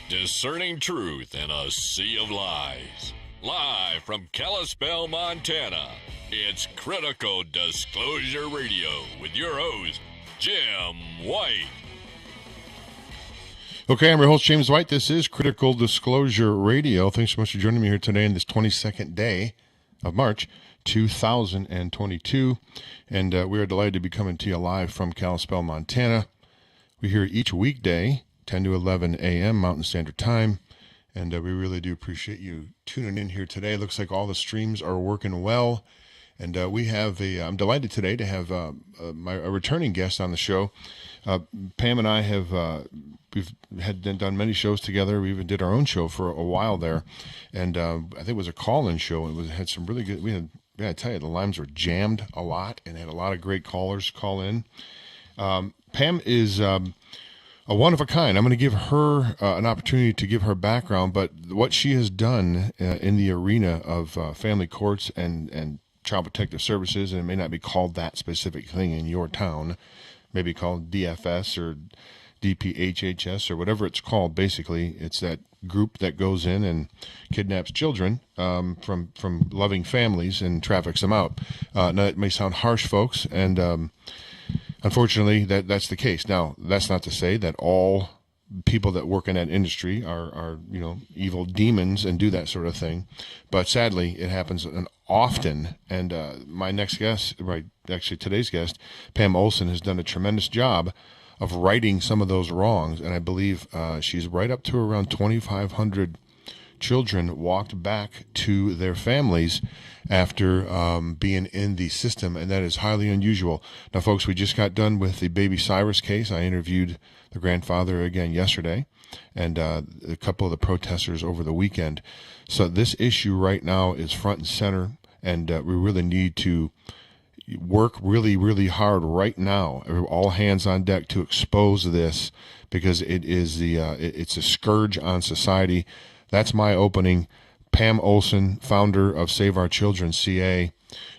Discerning truth in a sea of lies. Live from Kalispell, Montana, it's Critical Disclosure Radio with your host, Jim White. Okay, I'm your host, James White. This is Critical Disclosure Radio. Thanks so much for joining me here today on this 22nd day of March, 2022. And we are delighted to be coming to you live from Kalispell, Montana. We're here each weekday, 10 to 11 a.m. Mountain Standard Time. And we really do appreciate you tuning in here today. Looks like all the streams are working well. And we have I'm delighted today to have a returning guest on the show. Pam and I have, we've done many shows together. We even did our own show for a while there. And I think it was a call-in show. Had some really good, I tell you, the lines were jammed a lot and had a lot of great callers call in. Pam is a one of a kind. I'm going to give her an opportunity to give her background, but what she has done in the arena of family courts and Child Protective Services, and it may not be called that specific thing in your town, maybe called DFS or DPHHS or whatever it's called. Basically, it's that group that goes in and kidnaps children from loving families and traffics them out. Now, it may sound harsh, folks, and unfortunately, that's the case. Now, that's not to say that all people that work in that industry are evil demons and do that sort of thing, but sadly, it happens often. And my next guest, today's guest, Pam Olson, has done a tremendous job of righting some of those wrongs, and I believe she's right up to around 2,500 children walked back to their families after being in the system, and that is highly unusual. Now, folks, we just got done with the Baby Cyrus case. I interviewed the grandfather again yesterday, and a couple of the protesters over the weekend. So this issue right now is front and center, and we really need to work really, really hard right now, all hands on deck, to expose this, because it is it's a scourge on society. That's my opening. Pam Olson, founder of Save Our Children CA,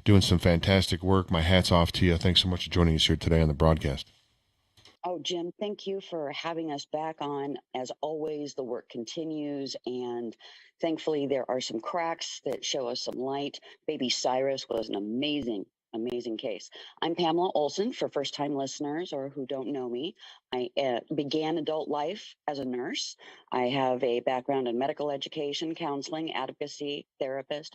doing some fantastic work. My hat's off to you. Thanks so much for joining us here today on the broadcast. Oh, Jim, thank you for having us back on. As always, the work continues, and thankfully there are some cracks that show us some light. Baby Cyrus was an amazing case. I'm Pamela Olson, for first-time listeners or who don't know me. I began adult life as a nurse. I have a background in medical education, counseling, advocacy, therapist,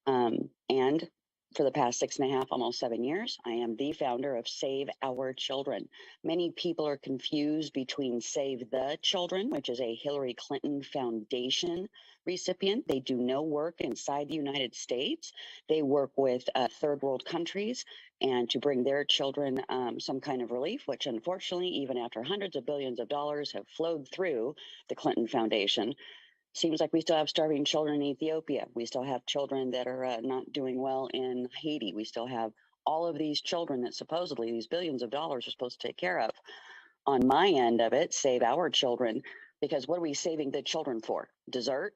and for the past 6.5, almost 7 years, I am the founder of Save Our Children. Many people are confused between Save the Children, which is a Hillary Clinton Foundation recipient. They do no work inside the United States. They work with third world countries and to bring their children some kind of relief, which unfortunately, even after hundreds of billions of dollars have flowed through the Clinton Foundation, seems like we still have starving children in Ethiopia. We still have children that are not doing well in Haiti. We still have all of these children that supposedly these billions of dollars are supposed to take care of. On my end of it, Save Our Children, because what are we saving the children for? Dessert?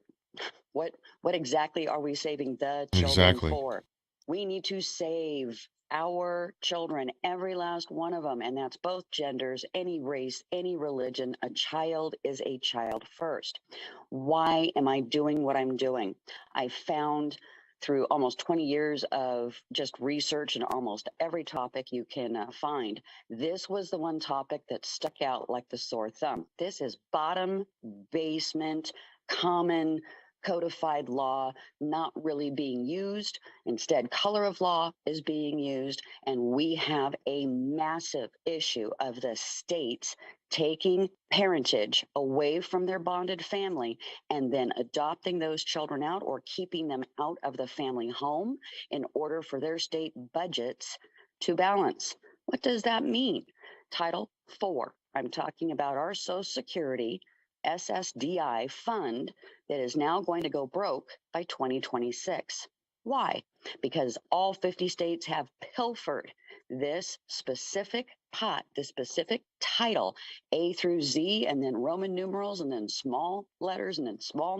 What exactly are we saving the children for? We need to save our children, every last one of them, and that's both genders, any race, any religion. A child is a child first. Why am I doing what I'm doing? I found through almost 20 years of just research in almost every topic you can find, this was the one topic that stuck out like the sore thumb. This is bottom basement, common codified law not really being used. Instead, color of law is being used, and we have a massive issue of the states taking parentage away from their bonded family and then adopting those children out or keeping them out of the family home in order for their state budgets to balance. What does that mean? Title IV. I'm talking about our Social Security SSDI fund that is now going to go broke by 2026. Why? Because all 50 states have pilfered this specific pot, this specific title, A through Z, and then Roman numerals, and then small letters, and then small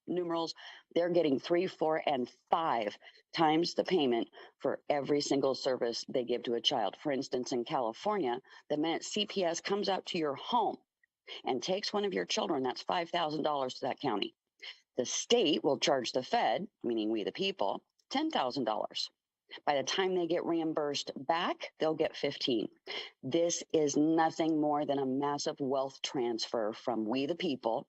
numerals. They're getting 3, 4, and 5 times the payment for every single service they give to a child. For instance, in California, the minute CPS comes out to your home and takes one of your children, that's $5,000 to that county. The state will charge the Fed, meaning we the people, $10,000. By the time they get reimbursed back, they'll get 15. This is nothing more than a massive wealth transfer from we the people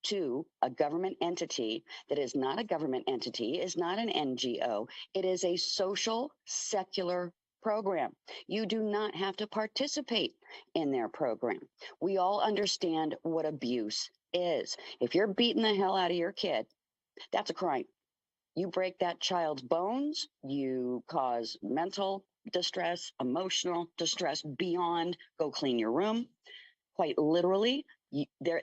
to a government entity that is not a government entity, is not an NGO. It is a social secular program. You do not have to participate in their program. We all understand what abuse is. If you're beating the hell out of your kid, that's a crime. You break that child's bones, you cause mental distress, emotional distress beyond go clean your room. Quite literally,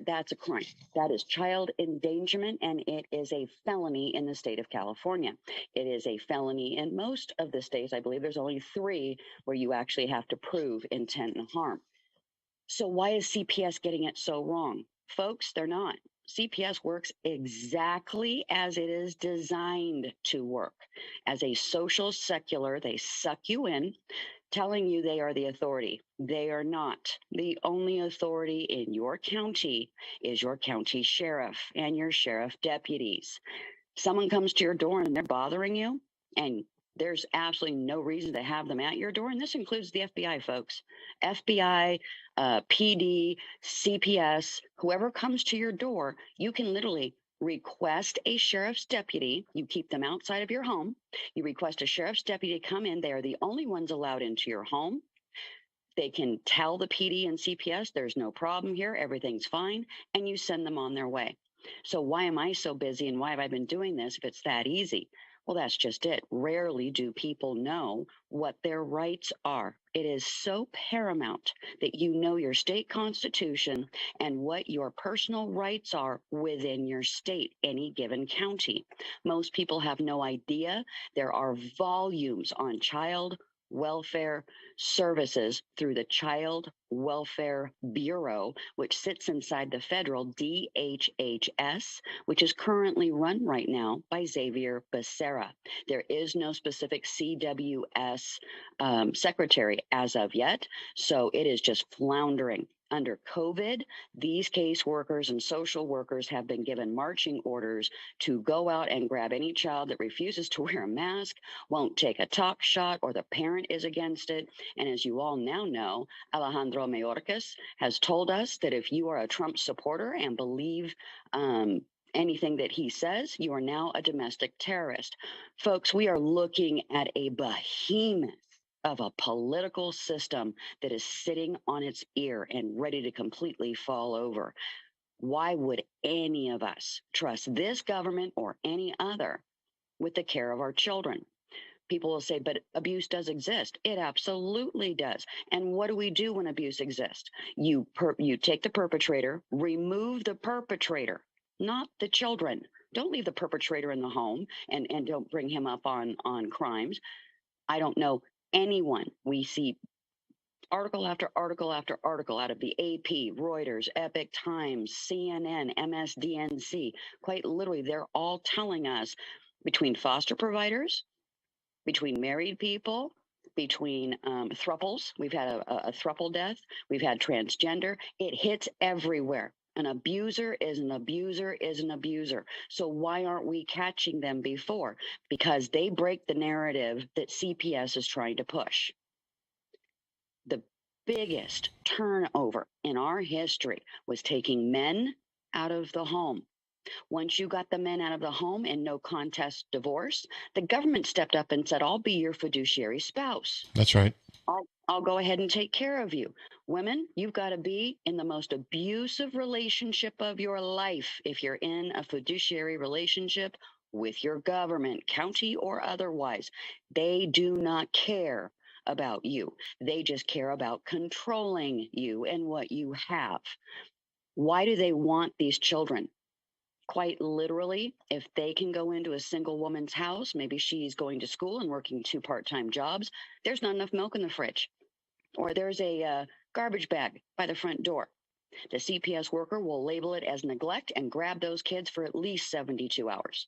that's a crime. That is child endangerment, and it is a felony in the state of California. It is a felony in most of the states. I believe there's only 3 where you actually have to prove intent and harm. So why is CPS getting it so wrong? Folks, they're not. CPS works exactly as it is designed to work. As a social secular, they suck you in, telling you they are the authority. They are not. The only authority in your county is your county sheriff and your sheriff deputies. Someone comes to your door and they're bothering you, and there's absolutely no reason to have them at your door. And this includes the FBI, folks. FBI, PD, CPS, whoever comes to your door, you can literally request a sheriff's deputy. You keep them outside of your home. You request a sheriff's deputy to come in. They are the only ones allowed into your home. They can tell the PD and CPS there's no problem here, everything's fine, and you send them on their way. So why am I so busy, and why have I been doing this if it's that easy? Well, that's just it. Rarely do people know what their rights are. It is so paramount that you know your state constitution and what your personal rights are within your state, any given county. Most people have no idea. There are volumes on child welfare services through the Child Welfare Bureau, which sits inside the federal DHHS, which is currently run right now by Xavier Becerra. There is no specific CWS secretary as of yet, so it is just floundering. Under COVID, these caseworkers and social workers have been given marching orders to go out and grab any child that refuses to wear a mask, won't take a top shot, or the parent is against it. And as you all now know, Alejandro Mayorkas has told us that if you are a Trump supporter and believe anything that he says, you are now a domestic terrorist. Folks, we are looking at a behemoth of a political system that is sitting on its ear and ready to completely fall over. Why would any of us trust this government or any other with the care of our children? People will say, but abuse does exist. It absolutely does. And what do we do when abuse exists? You take the perpetrator, remove the perpetrator, not the children. Don't leave the perpetrator in the home and don't bring him up on crimes. I don't know anyone. We see article after article after article out of the AP, Reuters, Epic Times, CNN, MSDNC. Quite literally, they're all telling us between foster providers, between married people, between thruples. We've had a thruple death. We've had transgender. It hits everywhere. An abuser is an abuser is an abuser. So why aren't we catching them before? Because they break the narrative that CPS is trying to push. The biggest turnover in our history was taking men out of the home. Once you got the men out of the home and no contest divorce, the government stepped up and said, I'll be your fiduciary spouse. That's right. I'll go ahead and take care of you. Women, you've got to be in the most abusive relationship of your life if you're in a fiduciary relationship with your government, county or otherwise. They do not care about you. They just care about controlling you and what you have. Why do they want these children? Quite literally, if they can go into a single woman's house, maybe she's going to school and working 2 part-time jobs, there's not enough milk in the fridge, or there's a garbage bag by the front door. The CPS worker will label it as neglect and grab those kids for at least 72 hours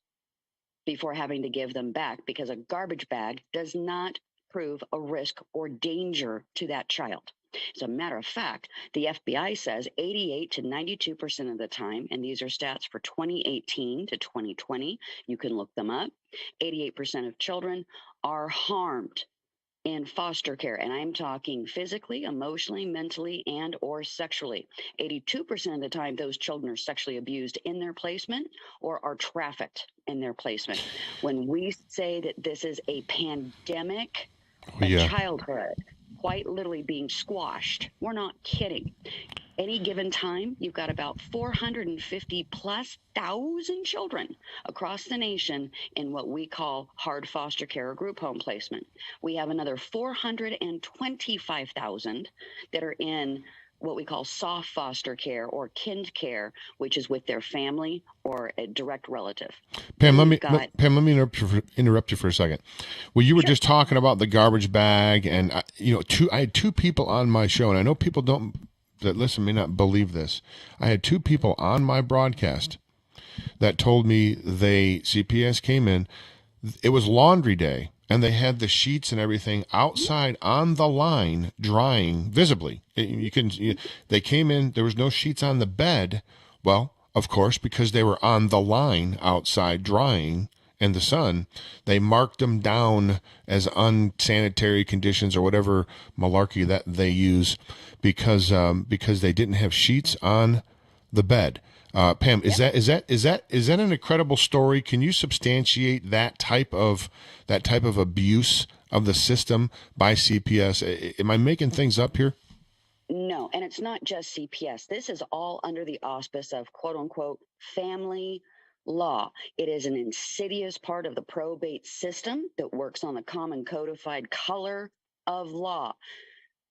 before having to give them back, because a garbage bag does not prove a risk or danger to that child. As a matter of fact, the FBI says 88 to 92% of the time, and these are stats for 2018 to 2020, you can look them up, 88% of children are harmed in foster care, and I'm talking physically, emotionally, mentally, and or sexually. 82% of the time, those children are sexually abused in their placement or are trafficked in their placement. When we say that this is a pandemic of childhood, quite literally being squashed, we're not kidding. Any given time, you've got about 450 plus thousand children across the nation in what we call hard foster care or group home placement. We have another 425,000 that are in what we call soft foster care or kind care, which is with their family or a direct relative. Pam, let me interrupt you for a second. Well, you were just talking about the garbage bag, and I had two people on my show, and I know people that listen may not believe this. I had two people on my broadcast that told me CPS came in. It was laundry day, and they had the sheets and everything outside on the line drying visibly. They came in. There was no sheets on the bed. Well, of course, because they were on the line outside drying in the sun, they marked them down as unsanitary conditions or whatever malarkey that they use because they didn't have sheets on the bed. Pam, is that an incredible story? Can you substantiate that type of abuse of the system by CPS? Am I making things up here? No, and it's not just CPS. This is all under the auspice of quote unquote family law. It is an insidious part of the probate system that works on the common codified color of law.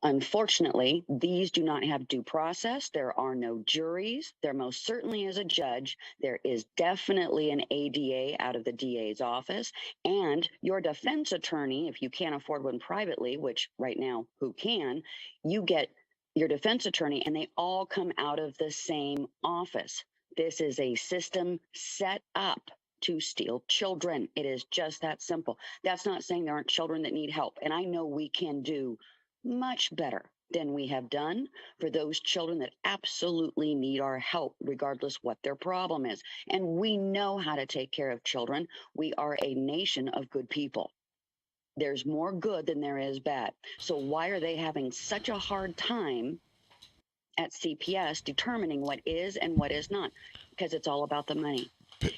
Unfortunately, these do not have due process. There are no juries. There most certainly is a judge. There is definitely an ADA out of the DA's office. And your defense attorney, if you can't afford one privately, which right now, who can, you get your defense attorney, and they all come out of the same office. This is a system set up to steal children. It is just that simple. That's not saying there aren't children that need help. And I know we can do much better than we have done for those children that absolutely need our help, regardless what their problem is. And we know how to take care of children. We are a nation of good people. There's more good than there is bad. So why are they having such a hard time at CPS determining what is and what is not? Because it's all about the money.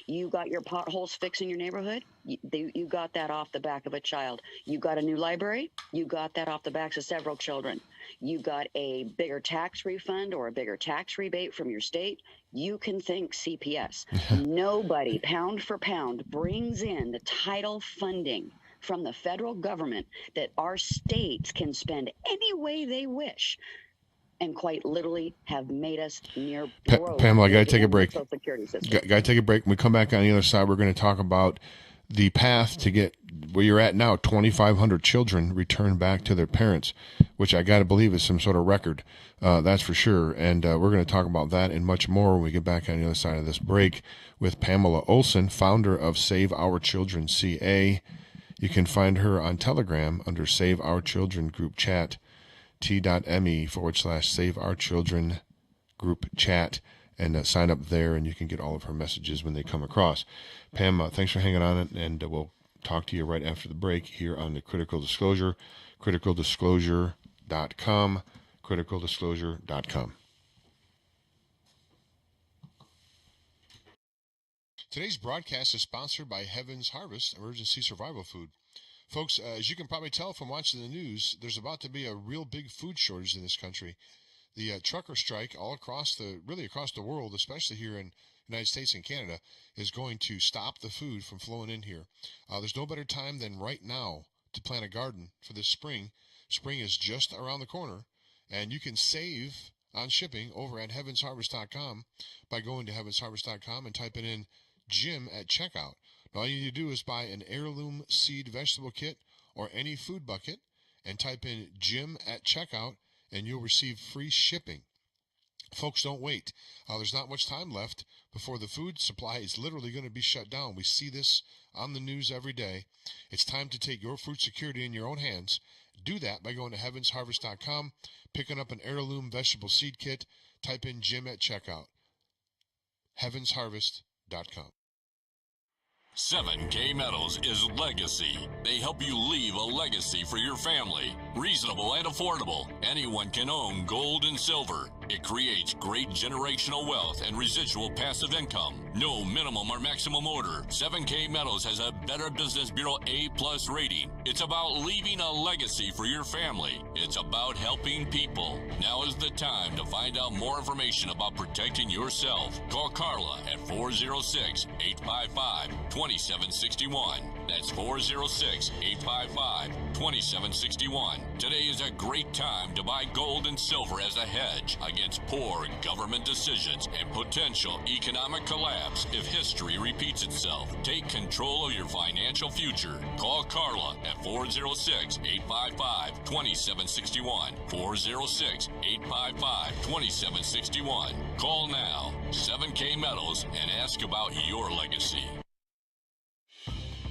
You got your potholes fixed in your neighborhood, you got that off the back of a child. You got a new library, you got that off the backs of several children. You got a bigger tax refund or a bigger tax rebate from your state, you can thank CPS. Nobody, pound for pound, brings in the title funding from the federal government that our states can spend any way they wish, and quite literally have made us near broke. Pamela, I got to take a break. Social Security system. Got to take a break. When we come back on the other side, we're going to talk about the path to get where you're at now. 2,500 children returned back to their parents, which I got to believe is some sort of record. That's for sure. And we're going to talk about that and much more when we get back on the other side of this break with Pamela Olson, founder of Save Our Children CA. You can find her on Telegram under Save Our Children Group Chat. t.me/Save Our Children Group Chat, and sign up there, and you can get all of her messages when they come across. Pam, thanks for hanging on, and we'll talk to you right after the break here on the Critical Disclosure, criticaldisclosure.com, criticaldisclosure.com. Today's broadcast is sponsored by Heaven's Harvest Emergency Survival Food. Folks, as you can probably tell from watching the news, there's about to be a real big food shortage in this country. The trucker strike across the world, especially here in the United States and Canada, is going to stop the food from flowing in here. There's no better time than right now to plant a garden for this spring. Spring is just around the corner, and you can save on shipping over at heavensharvest.com by going to heavensharvest.com and typing in Jim at checkout. All you need to do is buy an heirloom seed vegetable kit or any food bucket and type in Jim at checkout, and you'll receive free shipping. Folks, don't wait. There's not much time left before the food supply is literally going to be shut down. We see this on the news every day. It's time to take your food security in your own hands. Do that by going to heavensharvest.com, picking up an heirloom vegetable seed kit, type in Jim at checkout. heavensharvest.com. 7K Metals is Legacy. They help you leave a legacy for your family. Reasonable and affordable. Anyone can own gold and silver. It creates great generational wealth and residual passive income. No minimum or maximum order. 7K Metals has a Better Business Bureau A+ rating. It's about leaving a legacy for your family. It's about helping people. Now is the time to find out more information about protecting yourself. Call Carla at 406-855-2761. That's 406-855-2761. Today is a great time to buy gold and silver as a hedge against poor government decisions and potential economic collapse if history repeats itself. Take control of your financial future. Call Carla at 406-855-2761. 406-855-2761. Call now. 7K Metals and ask about your legacy.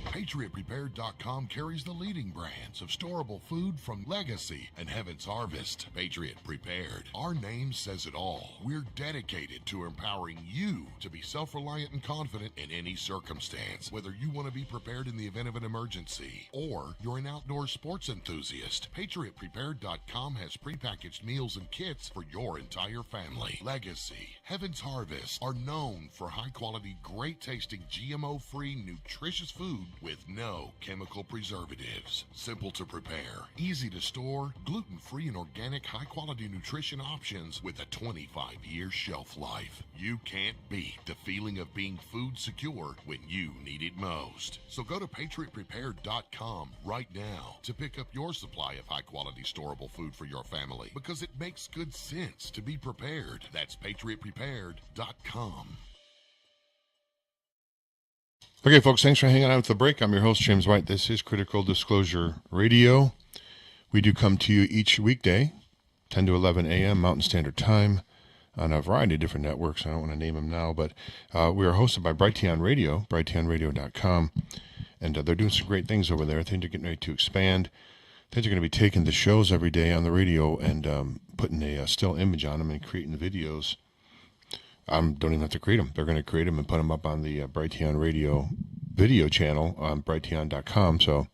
PatriotPrepared.com carries the leading brands of storable food from Legacy and Heaven's Harvest. Patriot Prepared. Our name says it all. We're dedicated to empowering you to be self-reliant and confident in any circumstance. Whether you want to be prepared in the event of an emergency or you're an outdoor sports enthusiast, PatriotPrepared.com has prepackaged meals and kits for your entire family. Legacy, Heaven's Harvest are known for high-quality, great-tasting, GMO-free, nutritious food with no chemical preservatives. Simple to prepare, easy to store, gluten-free and organic high-quality nutrition options with a 25-year shelf life. You can't beat the feeling of being food secure when you need it most. So go to PatriotPrepared.com right now to pick up your supply of high-quality storable food for your family, because it makes good sense to be prepared. That's PatriotPrepared.com. Okay, folks, thanks for hanging out with the break. I'm your host, James White. This is Critical Disclosure Radio. We do come to you each weekday, 10 to 11 a.m. Mountain Standard Time, on a variety of different networks. I don't want to name them now, but we are hosted by Brighteon Radio, brighteonradio.com, and they're doing some great things over there. I think they're getting ready to expand. I think they're going to be taking the shows every day on the radio and putting a still image on them and creating the videos. Don't even have to create them. They're going to create them and put them up on the Brighteon Radio video channel on brighteon.com. So,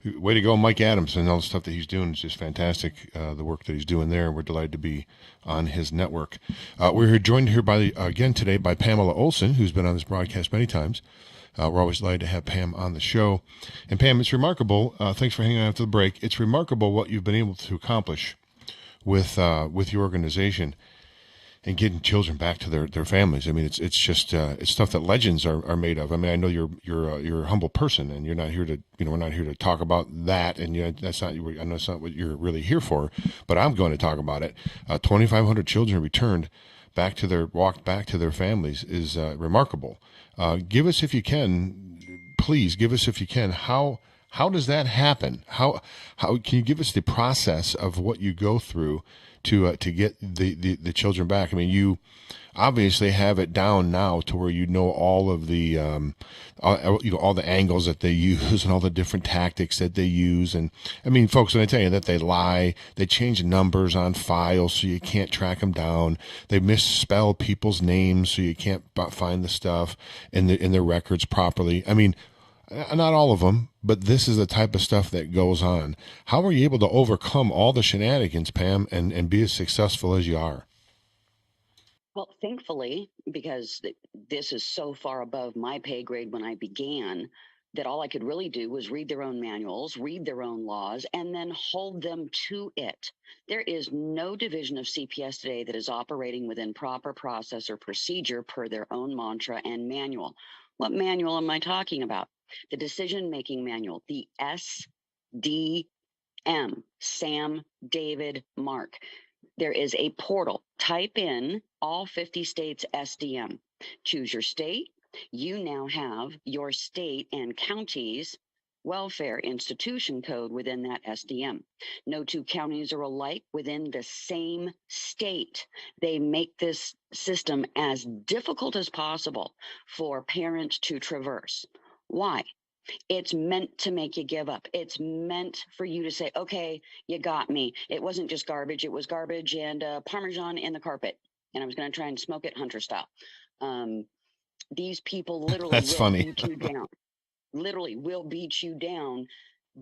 way to go, Mike Adams, and all the stuff that he's doing is just fantastic. The work that he's doing there. We're delighted to be on his network. We're joined here again today by Pamela Olson, who's been on this broadcast many times. We're always delighted to have Pam on the show. And Pam, it's remarkable. Thanks for hanging out after the break. It's remarkable what you've been able to accomplish with your organization and getting children back to their families. I mean, it's just it's stuff that legends are made of. I mean, I know you're a humble person, and you're not here to we're not here to talk about that, and that's not I know that's not what you're really here for. But I'm going to talk about it. 2,500 children returned walked back to their families is remarkable. Give us, if you can, please give us, if you can, how does that happen? How can you give us the process of what you go through to get the children back? I mean, you obviously have it down now to where you know all of the all the angles that they use and all the different tactics that they use. And I mean, folks, when I tell you that they lie, they change numbers on files so you can't track them down. They misspell people's names so you can't find the stuff in the records properly. I mean, not all of them, but this is the type of stuff that goes on. How are you able to overcome all the shenanigans, Pam, and be as successful as you are? Well, thankfully, because this is so far above my pay grade when I began, that all I could really do was read their own manuals, read their own laws, and then hold them to it. There is no division of CPS today that is operating within proper process or procedure per their own mantra and manual. What manual am I talking about? The decision-making manual, the SDM, Sam, David, Mark. There is a portal. Type in all 50 states SDM. Choose your state. You now have your state and county's welfare institution code within that SDM. No two counties are alike within the same state. They make this system as difficult as possible for parents to traverse. Why? It's meant to make you give up. It's meant for you to say, okay, you got me. It wasn't just garbage. It was garbage and Parmesan in the carpet. And I was going to try and smoke it Hunter style. These people literally That's will funny. beat you down. Literally will beat you down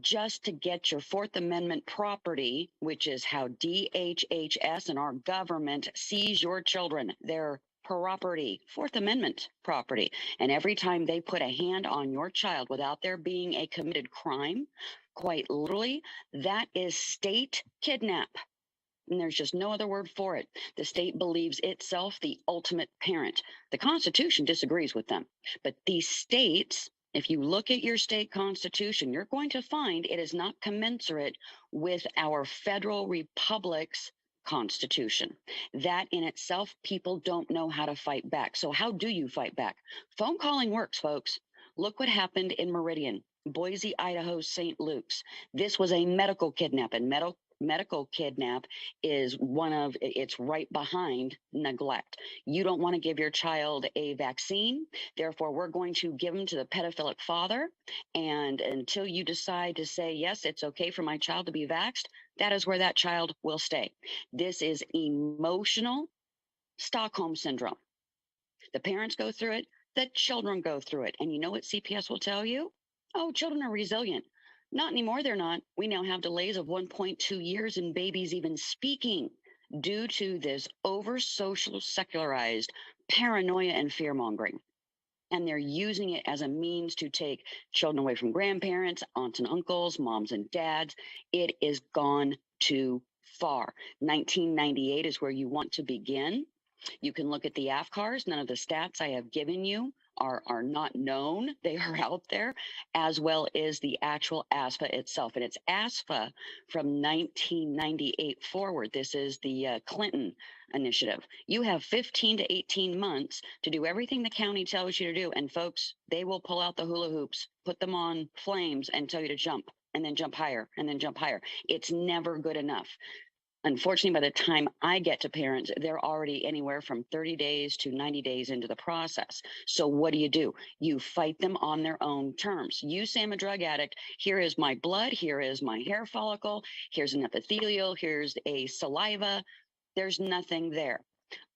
just to get your Fourth Amendment property, which is how DHHS and our government sees your children, their property, Fourth Amendment property. And every time they put a hand on your child without there being a committed crime, quite literally, that is state kidnap. And there's just no other word for it. The state believes itself the ultimate parent. The Constitution disagrees with them. But these states, if you look at your state constitution, you're going to find it is not commensurate with our federal republic's constitution. That in itself, people don't know how to fight back. So how do you fight back? Phone calling works, folks. Look what happened in Meridian, Boise, Idaho, St. Luke's. This was a medical kidnap, and medical kidnap is it's right behind neglect. You don't want to give your child a vaccine, therefore we're going to give them to the pedophilic father, and until you decide to say, yes, it's okay for my child to be vaxxed, that is where that child will stay. This is emotional Stockholm syndrome. The parents go through it, the children go through it, and you know what CPS will tell you? Oh, children are resilient. Not anymore, they're not. We now have delays of 1.2 years in babies even speaking due to this over-social, secularized paranoia and fear-mongering. And they're using it as a means to take children away from grandparents, aunts and uncles, moms and dads. It is gone too far. 1998 is where you want to begin. You can look at the AFCARs. None of the stats I have given you are not known. They are out there, as well as the actual ASFA itself. And it's ASFA from 1998 forward. This is the Clinton initiative. You have 15 to 18 months to do everything the county tells you to do. And folks, they will pull out the hula hoops, put them on flames, and tell you to jump, and then jump higher, and then jump higher. It's never good enough. Unfortunately, by the time I get to parents, they're already anywhere from 30 days to 90 days into the process. So what do? You fight them on their own terms. You say I'm a drug addict. Here is my blood. Here is my hair follicle. Here's an epithelial. Here's a saliva. There's nothing there.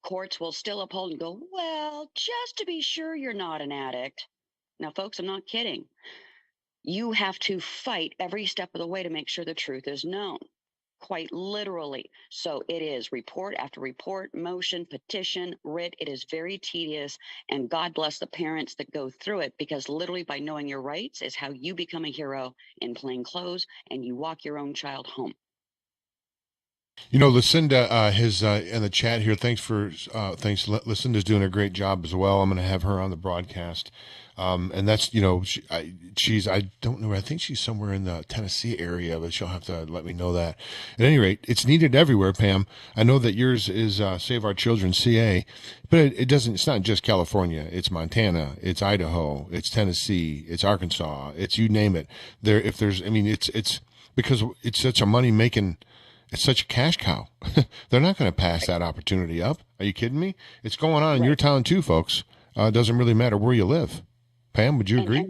Courts will still uphold and go, well, just to be sure you're not an addict. Now, folks, I'm not kidding. You have to fight every step of the way to make sure the truth is known. Quite literally. So it is report after report, motion, petition, writ. It is very tedious, and God bless the parents that go through it, because literally by knowing your rights is how you become a hero in plain clothes and you walk your own child home. You know, Lucinda has in the chat here. Thanks. Lucinda's doing a great job as well. I'm going to have her on the broadcast. And that's, I don't know. I think she's somewhere in the Tennessee area, but she'll have to let me know that. At any rate, it's needed everywhere, Pam. I know that yours is Save Our Children CA, but it's not just California. It's Montana, it's Idaho, it's Tennessee, it's Arkansas, it's you name it. It's because it's such a money-making, it's such a cash cow. They're not going to pass that opportunity up. Are you kidding me? It's going on in your town too, folks. It doesn't really matter where you live. Pam, would you agree?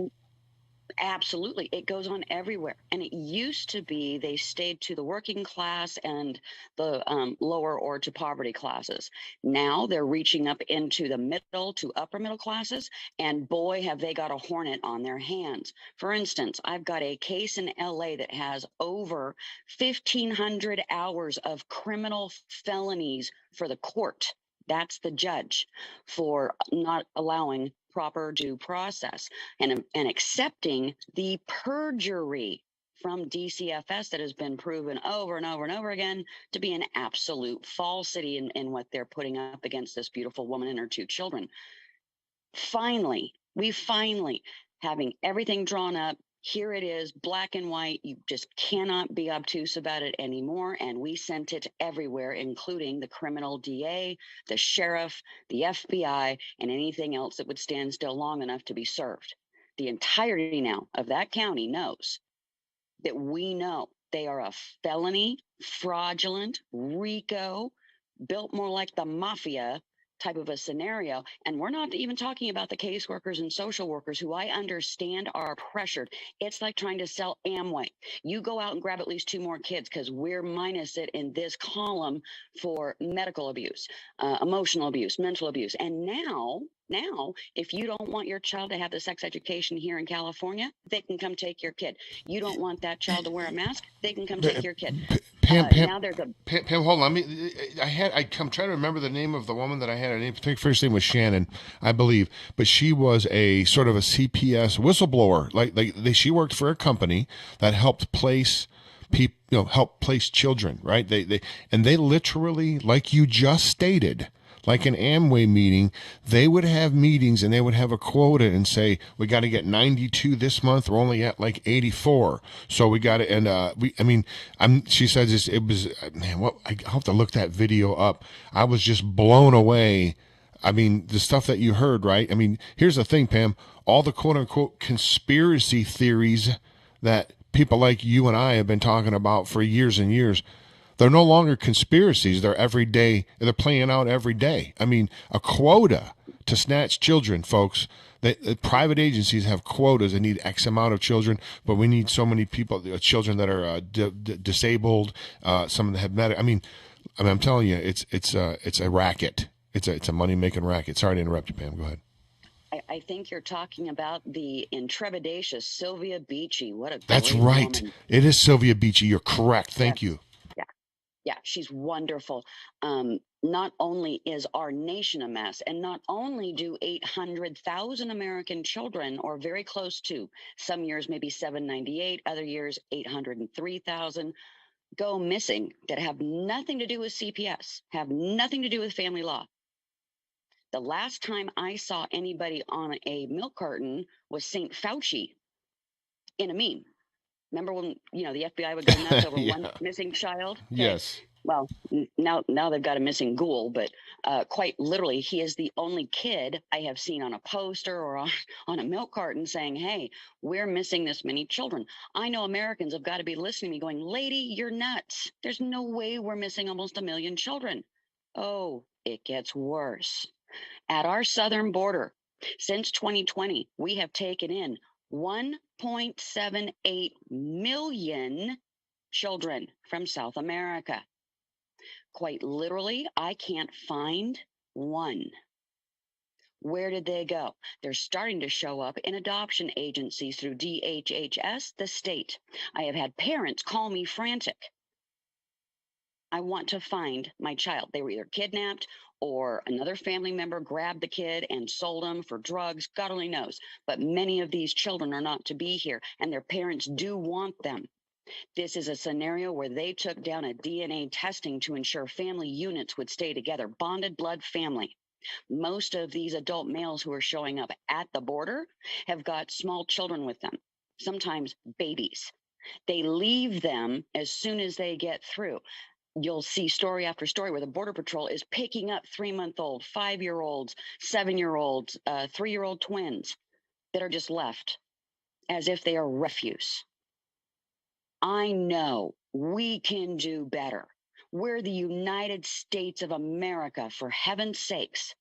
Absolutely. It goes on everywhere. And it used to be they stayed to the working class and the lower or to poverty classes. Now they're reaching up into the middle to upper middle classes. And boy, have they got a hornet on their hands. For instance, I've got a case in LA that has over 1,500 hours of criminal felonies for the court. That's the judge for not allowing proper due process and accepting the perjury from DCFS that has been proven over and over and over again to be an absolute falsity in what they're putting up against this beautiful woman and her two children. We finally, having everything drawn up, here it is, black and white. You just cannot be obtuse about it anymore. And we sent it everywhere, including the criminal DA, the sheriff, the FBI, and anything else that would stand still long enough to be served. The entirety now of that county knows that we know they are a felony, fraudulent, RICO, built more like the mafia type of a scenario. And we're not even talking about the caseworkers and social workers who I understand are pressured. It's like trying to sell Amway. You go out and grab at least 2 more kids because we're minus it in this column for medical abuse, emotional abuse, mental abuse. And now, if you don't want your child to have the sex education here in California, they can come take your kid. You don't want that child to wear a mask, they can come take your kid. Pam, now there's a Pam, hold on. I'm trying to remember the name of the woman that I had. Her name, first name was Shannon, I believe, but she was a sort of a CPS whistleblower. She worked for a company that helped place people, help place children, right? They literally, like you just stated, like an Amway meeting, they would have meetings and they would have a quota and say, we got to get 92 this month. We're only at like 84. So we got to, and she says it was, man, I have to look that video up. I was just blown away. I mean, the stuff that you heard, right? I mean, here's the thing, Pam, all the quote unquote conspiracy theories that people like you and I have been talking about for years and years, they're no longer conspiracies. They're every day. They're playing out every day. I mean, a quota to snatch children, folks. Private agencies have quotas. They need X amount of children, but we need so many people, children that are disabled, some that have medical. I mean, I'm telling you, it's a racket. It's a money making racket. Sorry to interrupt you, Pam. Go ahead. I think you're talking about the intrepidatious Sylvia Beachy. What a That's great right. woman. It is Sylvia Beachy. You're correct. Thank you. Yeah, she's wonderful. Not only is our nation a mess, and not only do 800,000 American children, or very close to, some years maybe 798, other years 803,000, go missing that have nothing to do with CPS, have nothing to do with family law. The last time I saw anybody on a milk carton was St. Fauci in a meme. Remember when, the FBI would go nuts over one missing child? Okay. Yes. Well, now they've got a missing ghoul, but quite literally, he is the only kid I have seen on a poster or on a milk carton saying, hey, we're missing this many children. I know Americans have got to be listening to me going, lady, you're nuts. There's no way we're missing almost 1 million children. Oh, it gets worse. At our southern border, since 2020, we have taken in 1.78 million children from South America. Quite literally, I can't find one. Where did they go? They're starting to show up in adoption agencies through DHHS, the state. I have had parents call me frantic. I want to find my child. They were either kidnapped or another family member grabbed the kid and sold them for drugs. God only knows. But many of these children are not to be here, and their parents do want them. This is a scenario where they took down a DNA testing to ensure family units would stay together, bonded blood family. Most of these adult males who are showing up at the border have got small children with them, sometimes babies. They leave them as soon as they get through. You'll see story after story where the Border Patrol is picking up 3-month-old, 5-year-olds, 7-year-olds, 3-year-old twins that are just left as if they are refuse. I know we can do better. We're the United States of America, for heaven's sakes.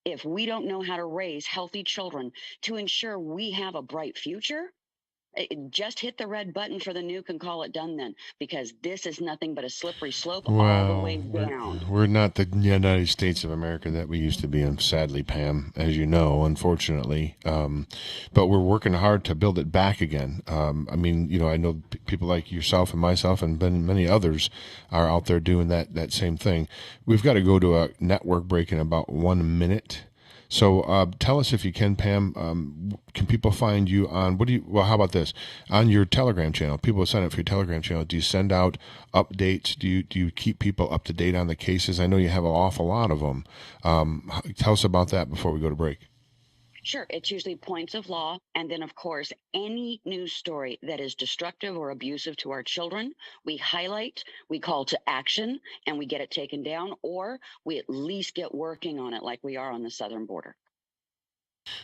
If we don't know how to raise healthy children to ensure we have a bright future, just hit the red button for the nuke and call it done then, because this is nothing but a slippery slope all the way down. We're not the United States of America that we used to be, sadly, Pam, as you know, unfortunately. But we're working hard to build it back again. I know people like yourself and myself and many others are out there doing that same thing. We've got to go to a network break in about 1 minute. So tell us if you can, Pam, can people find you on, how about this, on your Telegram channel? People sign up for your Telegram channel. Do you send out updates? Do you keep people up to date on the cases? I know you have an awful lot of them. Tell us about that before we go to break. Sure. It's usually points of law. And then, of course, any news story that is destructive or abusive to our children, we highlight, we call to action, and we get it taken down, or we at least get working on it like we are on the southern border.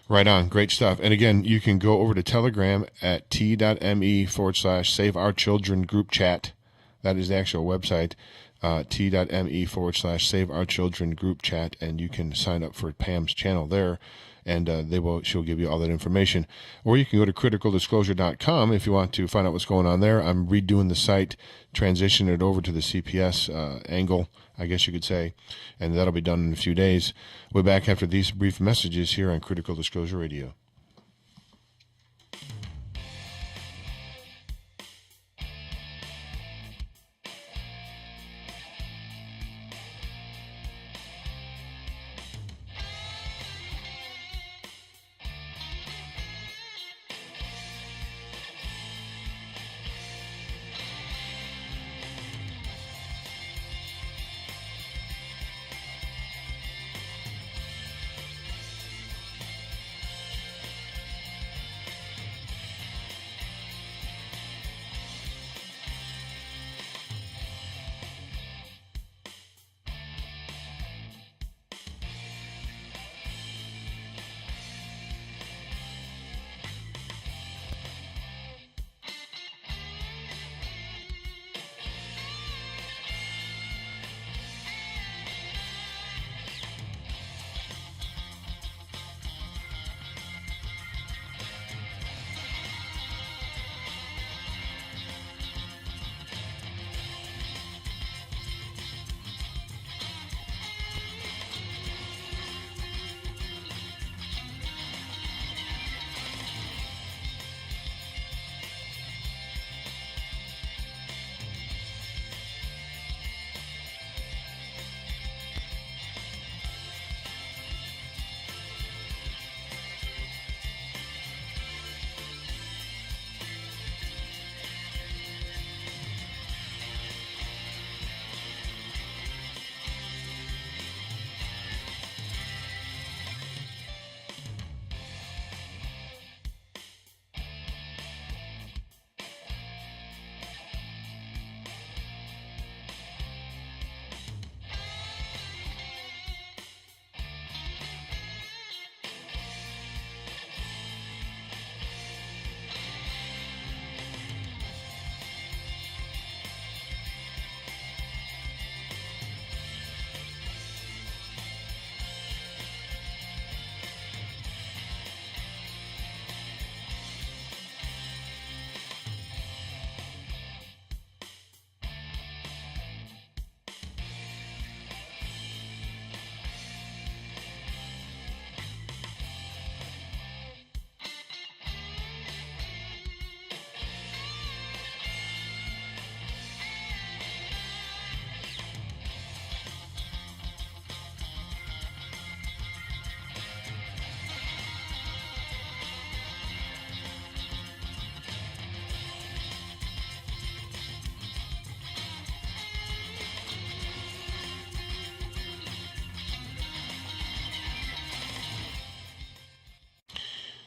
Right on. Great stuff. And again, you can go over to Telegram at t.me/Save Our Children group chat. That is the actual website. t.me/Save Our Children group chat, and you can sign up for Pam's channel there, and she'll give you all that information. Or you can go to criticaldisclosure.com if you want to find out what's going on there. I'm redoing the site, transitioning it over to the CPS angle, I guess you could say, and that'll be done in a few days. We'll be back after these brief messages here on Critical Disclosure Radio.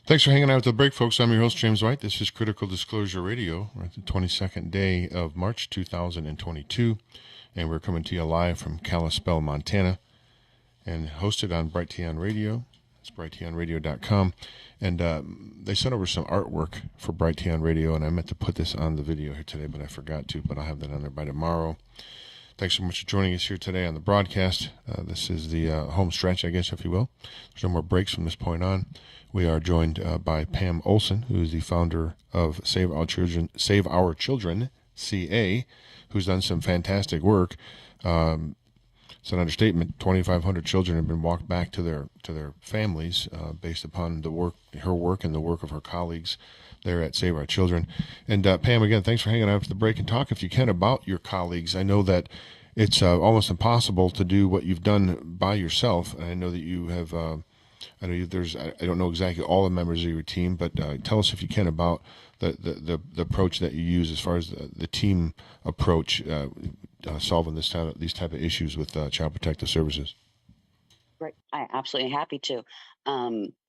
Thanks for hanging out with the break, folks. I'm your host, James White. This is Critical Disclosure Radio. We're at the 22nd day of March 2022, and we're coming to you live from Kalispell, Montana, and hosted on Brighteon Radio. It's brighteonradio.com. And they sent over some artwork for Brighteon Radio, and I meant to put this on the video here today, but I forgot to, but I'll have that on there by tomorrow. Thanks so much for joining us here today on the broadcast. This is the home stretch, I guess, if you will. There's no more breaks from this point on. We are joined by Pam Olson, who is the founder of Save Our Children, CA, who's done some fantastic work. It's an understatement. 2,500 children have been walked back to their families based upon her work and the work of her colleagues there at Save Our Children. And Pam, again, thanks for hanging out after the break, and talk, if you can, about your colleagues. I know that it's almost impossible to do what you've done by yourself. And I know that you have. I don't know exactly all the members of your team, but tell us, if you can, about the approach that you use as far as the team approach solving these type of issues with Child Protective Services. Right, I absolutely happy to.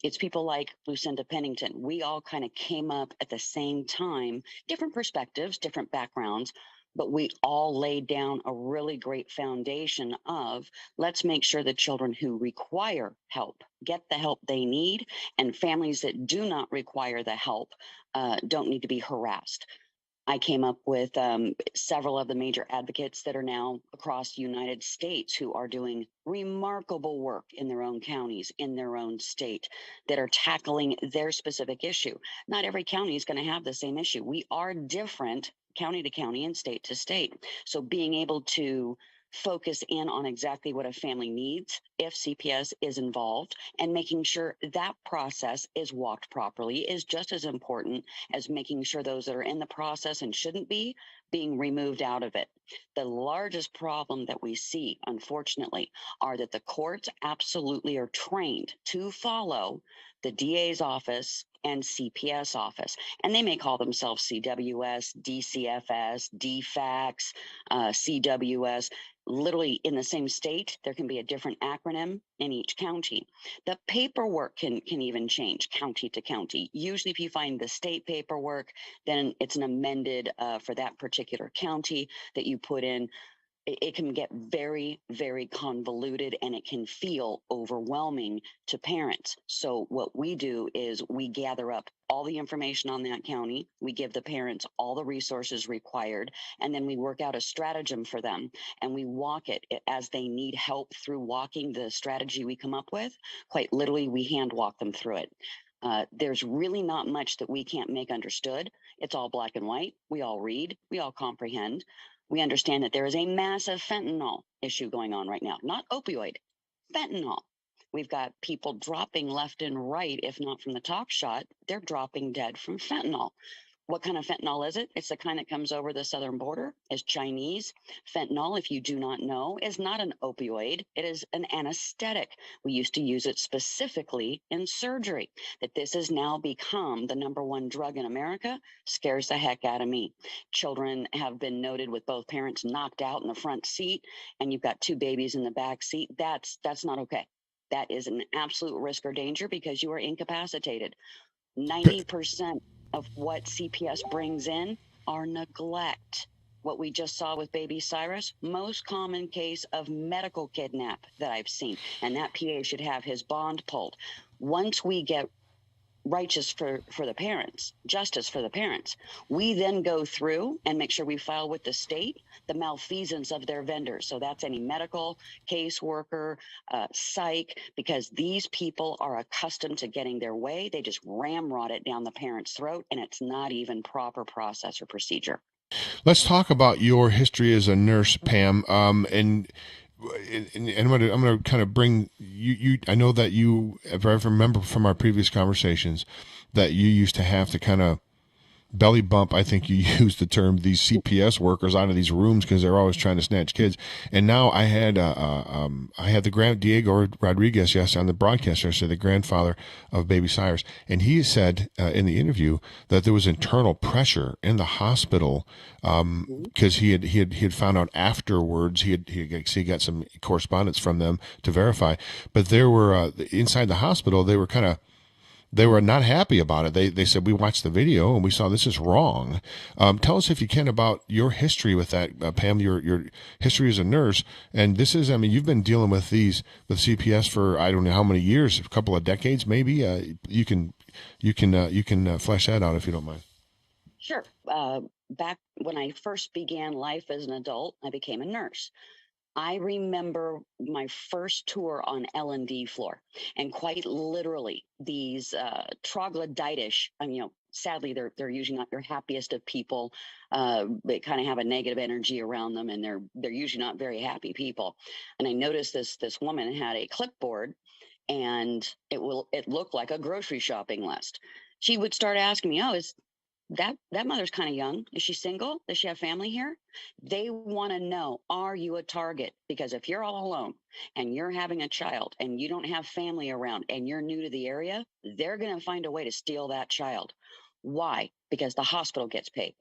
It's people like Lucinda Pennington. We all kind of came up at the same time, different perspectives, different backgrounds, but we all laid down a really great foundation of, let's make sure the children who require help get the help they need, and families that do not require the help don't need to be harassed. I came up with several of the major advocates that are now across the United States who are doing remarkable work in their own counties, in their own state, that are tackling their specific issue. Not every county is going to have the same issue. We are different county to county and state to state. So being able to focus in on exactly what a family needs if CPS is involved, and making sure that process is walked properly is just as important as making sure those that are in the process and shouldn't be being removed out of it. The largest problem that we see, unfortunately, are that the courts absolutely are trained to follow the DA's office and CPS office. And they may call themselves CWS, DCFS, DFACS, CWS. Literally in the same state, there can be a different acronym in each county. The paperwork can even change county to county. Usually if you find the state paperwork, then it's an amended for that particular county that you put in. It can get very, very convoluted, and it can feel overwhelming to parents. So what we do is we gather up all the information on that county. We give the parents all the resources required, and then we work out a stratagem for them, and we walk it as they need help through walking the strategy we come up with. Quite literally, we hand walk them through it. There's really not much that we can't make understood. It's all black and white. We all read, we all comprehend. We understand that there is a massive fentanyl issue going on right now, not opioid, fentanyl. We've got people dropping left and right, if not from the talk shot, they're dropping dead from fentanyl. What kind of fentanyl is it? It's the kind that comes over the southern border. It's Chinese. Fentanyl, if you do not know, is not an opioid. It is an anesthetic. We used to use it specifically in surgery. That this has now become the #1 drug in America scares the heck out of me. Children have been noted with both parents knocked out in the front seat, and you've got 2 babies in the back seat. That's not okay. That is an absolute risk or danger because you are incapacitated. 90% of what CPS brings in are neglect. What we just saw with baby Cyrus, most common case of medical kidnap that I've seen. And that PA should have his bond pulled. Once we get righteous for the parents, justice for the parents, we then go through and make sure we file with the state the malfeasance of their vendors. So that's any medical, caseworker, psych, because these people are accustomed to getting their way. They just ramrod it down the parent's throat, and it's not even proper process or procedure. Let's talk about your history as a nurse, Pam. And I'm going to kind of bring you. I know that you, if I remember from our previous conversations, that you used to have to kind of belly bump, I think you used the term, these CPS workers out of these rooms because they're always trying to snatch kids. And now I had the Diego Rodriguez, yes, on the broadcast yesterday, the grandfather of baby Cyrus, and he said in the interview that there was internal pressure in the hospital because he had found out afterwards. He got some correspondence from them to verify, but there were inside the hospital they were not happy about it. They said, we watched the video and we saw this is wrong. Tell us, if you can, about your history with that, Pam, your history as a nurse. And this is, I mean, you've been dealing with CPS for, I don't know how many years, a couple of decades, maybe. You can flesh that out if you don't mind. Sure. Back when I first began life as an adult, I became a nurse. I remember my first tour on L&D floor, and quite literally these troglodytish, sadly they're usually not your happiest of people. They kind of have a negative energy around them, and they're usually not very happy people. And I noticed this woman had a clipboard, and it looked like a grocery shopping list. She would start asking me, is that mother's kind of young. Is she single? Does she have family here? They want to know, are you a target? Because if you're all alone and you're having a child and you don't have family around and you're new to the area, they're going to find a way to steal that child. Why? Because the hospital gets paid.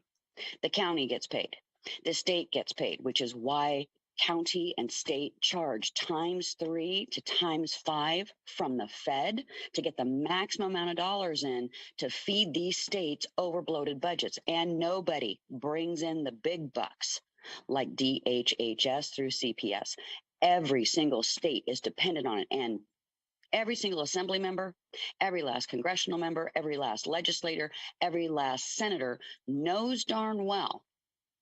The county gets paid. The state gets paid, which is why county and state charge ×3 to ×5 from the Fed to get the maximum amount of dollars in to feed these states overbloated budgets. And nobody brings in the big bucks like DHHS through CPS. Every single state is dependent on it. And Every single assembly member, every last congressional member, every last legislator, every last senator knows darn well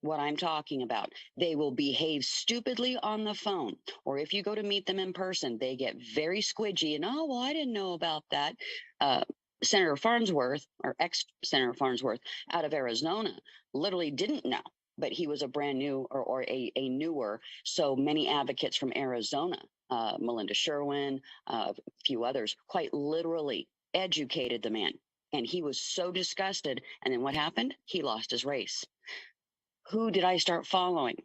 what I'm talking about. They will behave stupidly on the phone, or if you go to meet them in person, they get very squidgy and, oh, well, I didn't know about that. Senator Farnsworth, or ex-Senator Farnsworth out of Arizona, literally didn't know, but he was a brand new or a newer. So many advocates from Arizona, Melinda Sherwin, a few others, quite literally educated the man. And he was so disgusted. And then what happened? He lost his race. Who did I start following?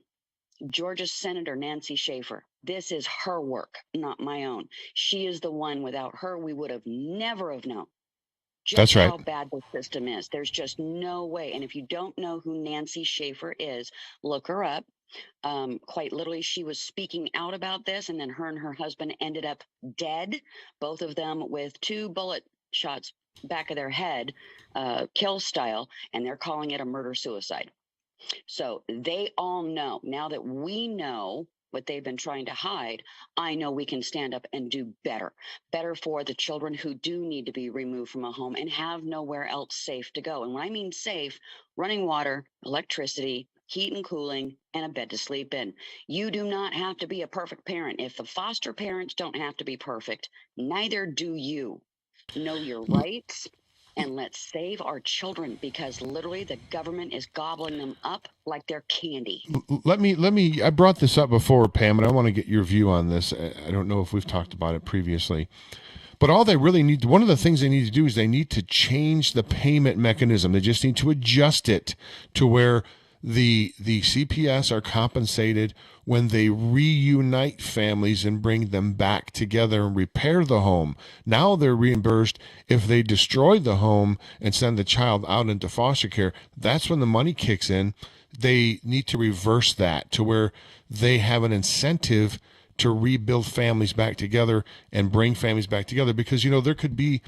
Georgia Senator Nancy Schaefer. This is her work, not my own. She is the one. Without her, we would have never have known just That's right. how bad the system is. There's just no way. And if you don't know who Nancy Schaefer is, look her up. Quite literally, she was speaking out about this, and then her and her husband ended up dead, both of them with 2 bullet shots back of their head, kill style, and they're calling it a murder-suicide. So they all know. Now that we know what they've been trying to hide, I know we can stand up and do better. Better for the children who do need to be removed from a home and have nowhere else safe to go. And when I mean safe, running water, electricity, heat and cooling, and a bed to sleep in. You do not have to be a perfect parent. If the foster parents don't have to be perfect, neither do you. Know your rights. And let's save our children, because literally the government is gobbling them up like they're candy. Let me, I brought this up before, Pam, and I want to get your view on this. I don't know if we've talked about it previously, but all they really need, one of the things they need to do is they need to change the payment mechanism. They just need to adjust it to where the CPS are compensated when they reunite families and bring them back together and repair the home. Now they're reimbursed if they destroy the home and send the child out into foster care. That's when the money kicks in. They need to reverse that to where they have an incentive to rebuild families back together and bring families back together, because, you know, there could be,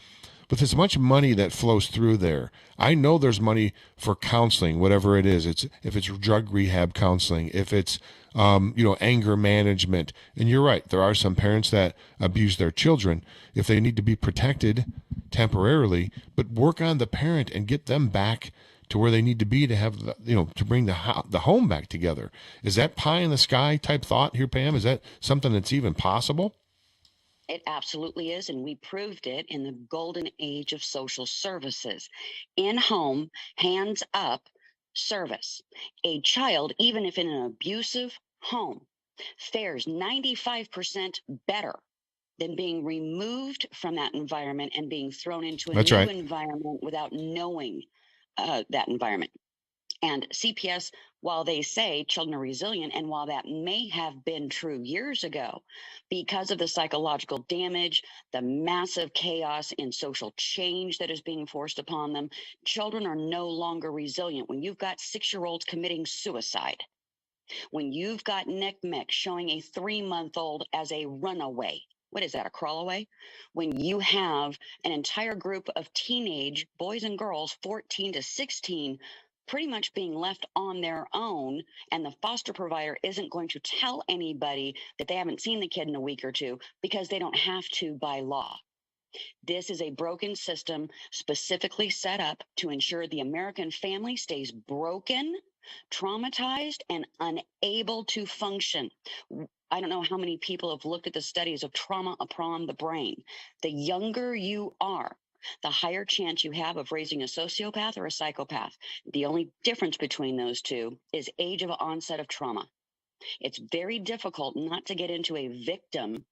with as much money that flows through there, I know there's money for counseling, whatever it is. If it's drug rehab counseling, if it's anger management. And you're right, there are some parents that abuse their children. If they need to be protected temporarily, but work on the parent and get them back to where they need to be to have to bring the home back together. Is that pie in the sky type thought here, Pam? Is that something that's even possible? It absolutely is, and we proved it in the golden age of social services. In-home, hands-up service. A child, even if in an abusive home, fares 95% better than being removed from that environment and being thrown into a new environment without knowing that environment. And CPS, while they say children are resilient, and while that may have been true years ago, because of the psychological damage, the massive chaos in social change that is being forced upon them, children are no longer resilient. When you've got 6-year-olds committing suicide, when you've got NCMEC showing a 3-month-old as a runaway, what is that, a crawl away? When you have an entire group of teenage boys and girls, 14 to 16, pretty much being left on their own, and the foster provider isn't going to tell anybody that they haven't seen the kid in a week or two because they don't have to by law. This is a broken system specifically set up to ensure the American family stays broken, traumatized, and unable to function. I don't know how many people have looked at the studies of trauma upon the brain. The younger you are, the higher chance you have of raising a sociopath or a psychopath. The only difference between those two is age of onset of trauma. It's very difficult not to get into a victim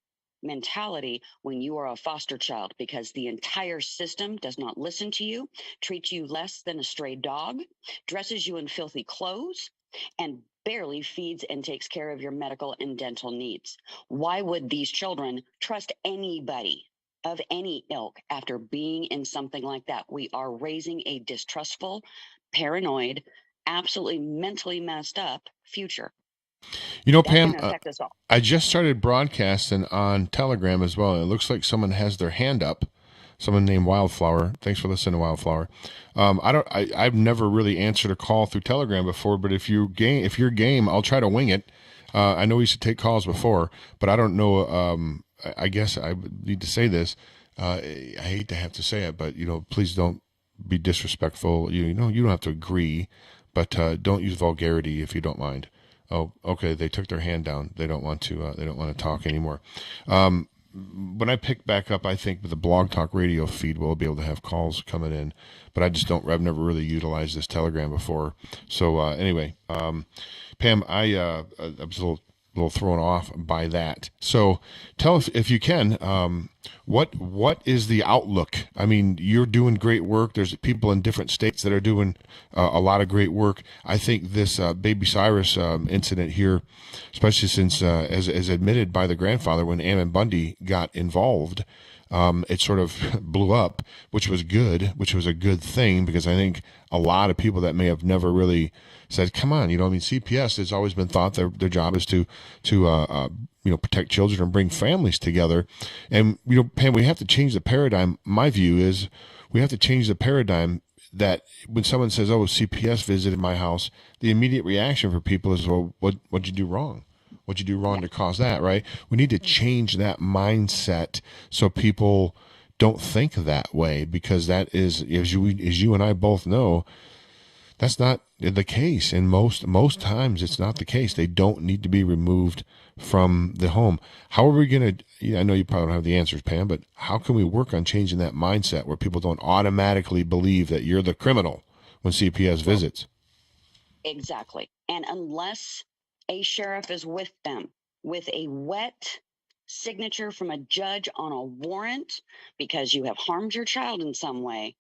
mentality when you are a foster child, because the entire system does not listen to you, treats you less than a stray dog, dresses you in filthy clothes, and barely feeds and takes care of your medical and dental needs. Why would these children trust anybody of any ilk after being in something like that? We are raising a distrustful, paranoid, absolutely mentally messed up future. You know, Pam, I just started broadcasting on Telegram as well. It looks like someone has their hand up. Someone named Wildflower. Thanks for listening to Wildflower. I've never really answered a call through Telegram before, but if you're game, I'll try to wing it. I know we used to take calls before, but I don't know I guess I would need to say this. I hate to have to say it, but please don't be disrespectful. You don't have to agree, but don't use vulgarity if you don't mind. Oh, okay. They took their hand down. They don't want to. They don't want to talk anymore. When I pick back up, I think with the Blog Talk Radio feed, we'll be able to have calls coming in. But I've never really utilized this Telegram before. So anyway, Pam, I was a little thrown off by that. So tell us, if you can, what is the outlook? I mean, you're doing great work. There's people in different states that are doing a lot of great work. I think this Baby Cyrus incident here, especially since, as admitted by the grandfather, when Ammon Bundy got involved, it sort of blew up, which was a good thing, because I think a lot of people that may have never really said, come on, CPS has always been thought their job is to protect children and bring families together. And, Pam, we have to change the paradigm. My view is we have to change the paradigm that when someone says, oh, CPS visited my house, the immediate reaction for people is, well, what'd you do wrong? What'd you do wrong to cause that, right? We need to change that mindset so people don't think that way, because that is, as you and I both know, that's not the case. And most times it's not the case. They don't need to be removed from the home. How are we going to, I know you probably don't have the answers, Pam, but how can we work on changing that mindset where people don't automatically believe that you're the criminal when CPS visits? Exactly. And unless a sheriff is with them with a wet signature from a judge on a warrant because you have harmed your child in some way,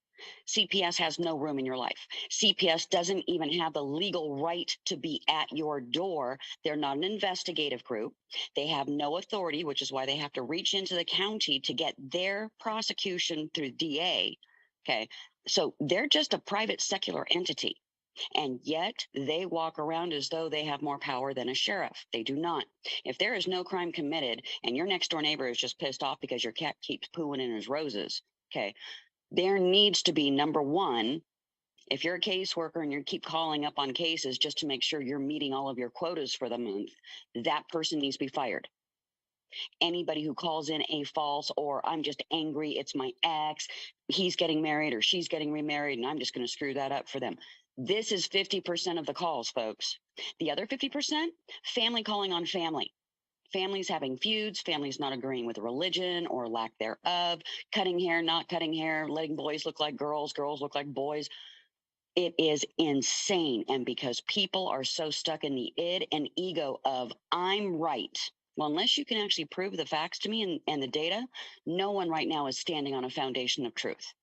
CPS has no room in your life. CPS doesn't even have the legal right to be at your door. They're not an investigative group. They have no authority, which is why they have to reach into the county to get their prosecution through DA. Okay. So they're just a private secular entity. And yet they walk around as though they have more power than a sheriff. They do not. If there is no crime committed and your next door neighbor is just pissed off because your cat keeps pooing in his roses, okay, there needs to be, number one, if you're a caseworker and you keep calling up on cases just to make sure you're meeting all of your quotas for the month, that person needs to be fired. Anybody who calls in a false, or I'm just angry, it's my ex, he's getting married or she's getting remarried and I'm just going to screw that up for them. This is 50% of the calls, folks. The other 50%, family calling on family. Families having feuds, families not agreeing with religion or lack thereof, cutting hair, not cutting hair, letting boys look like girls, girls look like boys. It is insane. And because people are so stuck in the id and ego of I'm right. Well, unless you can actually prove the facts to me and the data, no one right now is standing on a foundation of truth.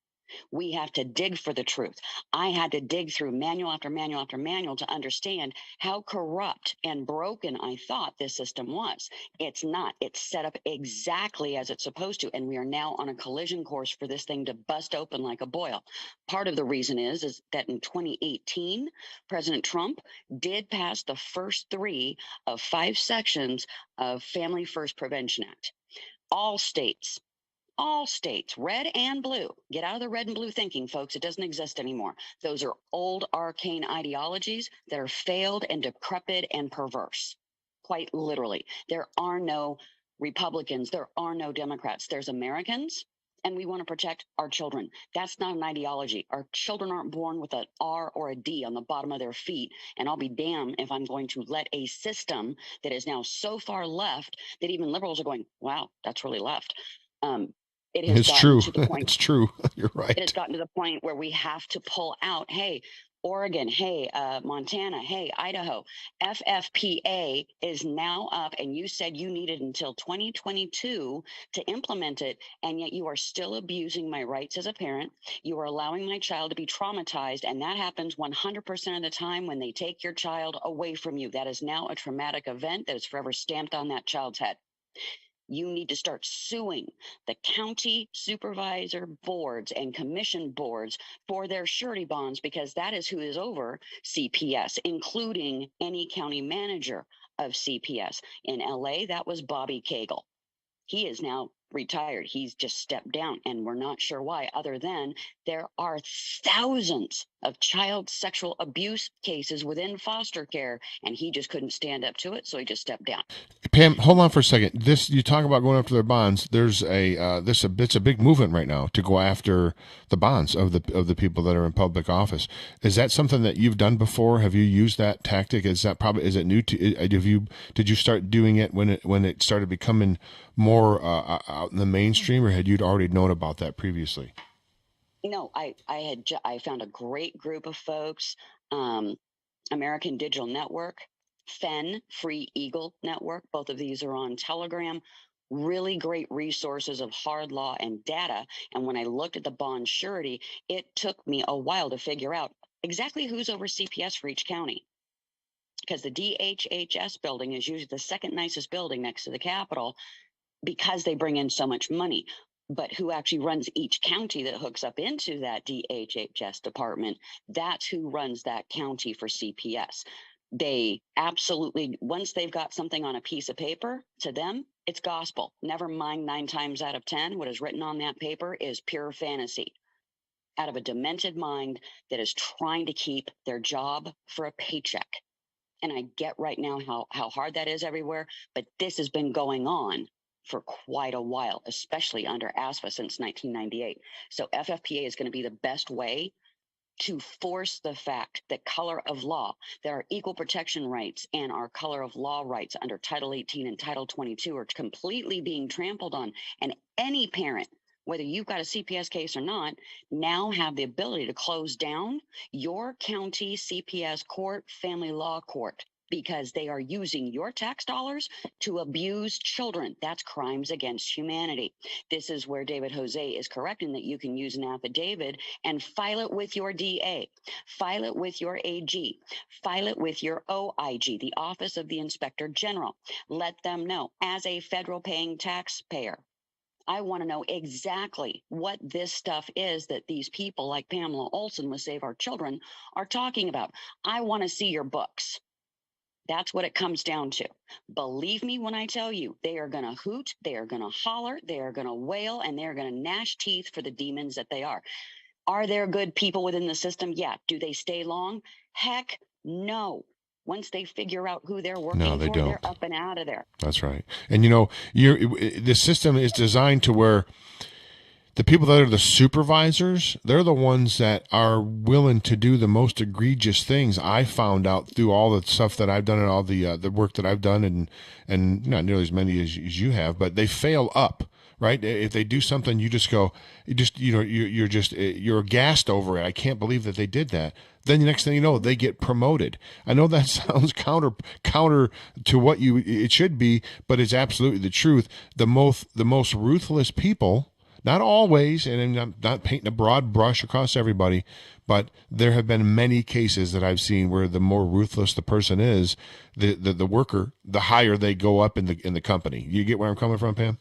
We have to dig for the truth. I had to dig through manual after manual after manual to understand how corrupt and broken I thought this system was. It's not. It's set up exactly as it's supposed to. And we are now on a collision course for this thing to bust open like a boil. Part of the reason is that in 2018, President Trump did pass the first 3 of 5 sections of Family First Prevention Act. All states, red and blue. Get out of the red and blue thinking, folks. It doesn't exist anymore. Those are old, arcane ideologies that are failed and decrepit and perverse. Quite literally. There are no Republicans. There are no Democrats. There's Americans, and we want to protect our children. That's not an ideology. Our children aren't born with an R or a D on the bottom of their feet, and I'll be damned if I'm going to let a system that is now so far left that even liberals are going, wow, that's really left. It has It's gotten true. to the point. It's true. You're right. It has gotten to the point where we have to pull out. Hey, Oregon. Hey, Montana. Hey, Idaho. FFPA is now up, and you said you needed until 2022 to implement it, and yet you are still abusing my rights as a parent. You are allowing my child to be traumatized, and that happens 100% of the time when they take your child away from you. That is now a traumatic event that is forever stamped on that child's head. You need to start suing the county supervisor boards and commission boards for their surety bonds, because that is who is over CPS, including any county manager of CPS. In LA, that was Bobby Cagle. He is now retired. He's just stepped down, and we're not sure why, other than there are thousands of child sexual abuse cases within foster care, and he just couldn't stand up to it, so he just stepped down. Pam, hold on for a second. This, you talk about going after their bonds. There's it's a big movement right now to go after the bonds of the people that are in public office. Is that something that you've done before? Have you used that tactic? Is it new to? Did you start doing it when it started becoming more out in the mainstream, or had you already known about that previously? No, I found a great group of folks. American Digital Network, FEN, Free Eagle Network. Both of these are on Telegram. Really great resources of hard law and data. And when I looked at the bond surety, it took me a while to figure out exactly who's over CPS for each county. Because the DHHS building is usually the second nicest building next to the Capitol because they bring in so much money. But who actually runs each county that hooks up into that DHHS department, that's who runs that county for CPS. They absolutely, once they've got something on a piece of paper, to them, it's gospel. Never mind 9 times out of 10, what is written on that paper is pure fantasy out of a demented mind that is trying to keep their job for a paycheck. And I get right now how hard that is everywhere, but this has been going on for quite a while, especially under ASFA since 1998. So FFPA is going to be the best way to force the fact that color of law, that our equal protection rights and our color of law rights under Title 18 and Title 22 are completely being trampled on. And any parent, whether you've got a CPS case or not, now have the ability to close down your county CPS court, family law court, because they are using your tax dollars to abuse children. That's crimes against humanity. This is where David Jose is correct in that you can use an affidavit and file it with your DA, file it with your AG, file it with your OIG, the Office of the Inspector General. Let them know, as a federal paying taxpayer, I want to know exactly what this stuff is that these people like Pamela Olson with Save Our Children are talking about. I want to see your books. That's what it comes down to. Believe me when I tell you, they are going to hoot, they are going to holler, they are going to wail, and they are going to gnash teeth for the demons that they are. Are there good people within the system? Yeah. Do they stay long? Heck no. Once they figure out who they're working for, they're up and out of there. That's right. And the system is designed to where the people that are the supervisors, they're the ones that are willing to do the most egregious things. I found out through all the stuff that I've done and all the work that I've done, and not nearly as many as you have, but they fail up. Right? If they do something, you just go, you're gassed over it. I can't believe that they did that. Then the next thing you know, they get promoted. I know that sounds counter to what it should be, but it's absolutely the truth. The most ruthless people, not always, and I'm not painting a broad brush across everybody, but there have been many cases that I've seen where the more ruthless the person is, the worker, the higher they go up in the company. You get where I'm coming from, Pam?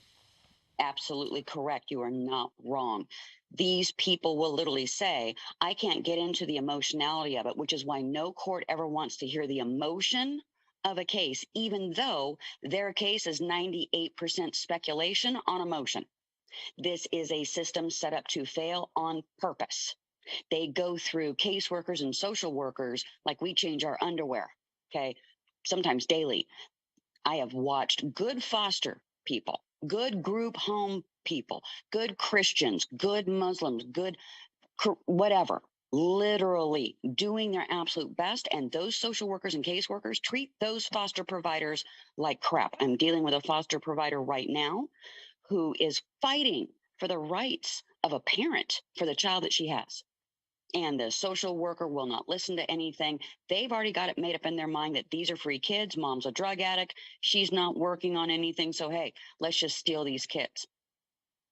Absolutely correct. You are not wrong. These people will literally say, I can't get into the emotionality of it, which is why no court ever wants to hear the emotion of a case, even though their case is 98% speculation on emotion. This is a system set up to fail on purpose. They go through caseworkers and social workers like we change our underwear, okay, sometimes daily. I have watched good foster people, good group home people, good Christians, good Muslims, good whatever, literally doing their absolute best. And those social workers and caseworkers treat those foster providers like crap. I'm dealing with a foster provider right now who is fighting for the rights of a parent for the child that she has. And the social worker will not listen to anything. They've already got it made up in their mind that these are free kids. Mom's a drug addict. She's not working on anything. So, hey, let's just steal these kids.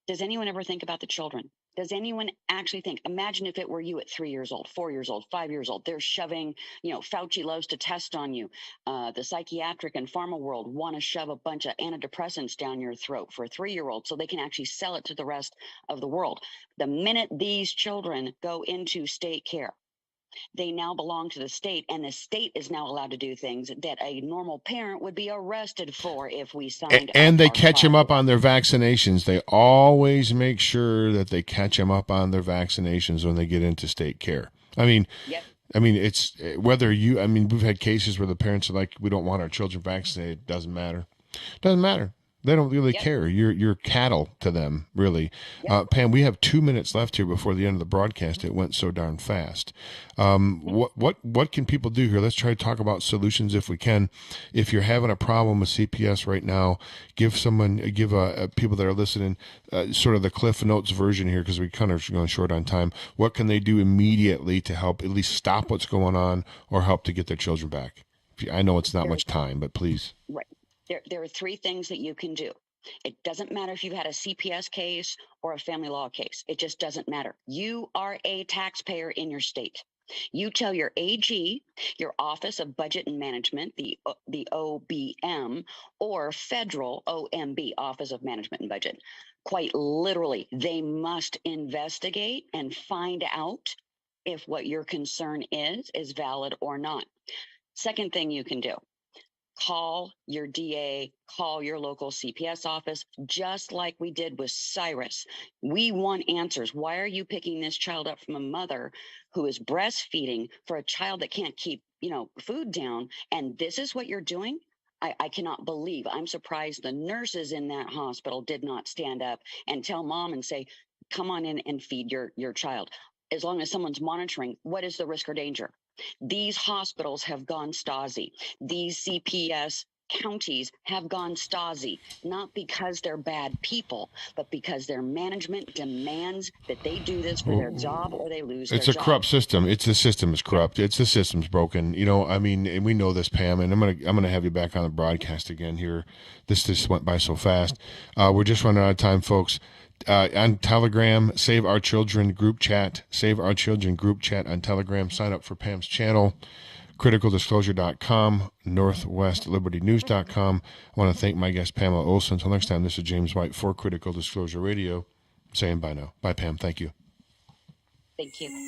Does anyone ever think about the children? Does anyone actually think? Imagine if it were you at 3 years old, 4 years old, 5 years old. They're shoving, Fauci loves to test on you. The psychiatric and pharma world want to shove a bunch of antidepressants down your throat for a 3-year-old so they can actually sell it to the rest of the world. The minute these children go into state care, They now belong to the state, and the state is now allowed to do things that a normal parent would be arrested for if we signed And up they our catch them child. up on their vaccinations. They always make sure that they catch them up on their vaccinations when they get into state care. Yep. It's whether we've had cases where the parents are like, we don't want our children vaccinated. Doesn't matter. Doesn't matter. They don't really care. You're cattle to them, really. Yep. Pam, we have 2 minutes left here before the end of the broadcast. It went so darn fast. What can people do here? Let's try to talk about solutions if we can. If you're having a problem with CPS right now, give people that are listening sort of the Cliff Notes version here, because we kind of going short on time. What can they do immediately to help at least stop what's going on or help to get their children back? I know it's not much time, but please. Right. There are 3 things that you can do. It doesn't matter if you've had a CPS case or a family law case. It just doesn't matter. You are a taxpayer in your state. You tell your AG, your Office of Budget and Management, the OBM, or federal OMB, Office of Management and Budget. Quite literally, they must investigate and find out if what your concern is valid or not. Second thing you can do. Call your DA, call your local CPS office, just like we did with Cyrus. We want answers. Why are you picking this child up from a mother who is breastfeeding for a child that can't keep, food down? And this is what you're doing? I cannot believe. I'm surprised the nurses in that hospital did not stand up and tell mom and say, come on in and feed your child. As long as someone's monitoring, what is the risk or danger? These hospitals have gone Stasi. These CPS counties have gone Stasi, not because they're bad people, but because their management demands that they do this for their job or they lose their job. It's a corrupt system. The system is corrupt. The system's broken. And we know this, Pam, and I'm gonna have you back on the broadcast again here. This just went by so fast. We're just running out of time, folks. On Telegram, Save Our Children group chat. Save Our Children group chat on Telegram. Sign up for Pam's channel. CriticalDisclosure.com. NorthwestLibertyNews.com. I want to thank my guest, Pamela Olson. Until next time, this is James White for Critical Disclosure Radio. Saying bye now. Bye, Pam. Thank you. Thank you.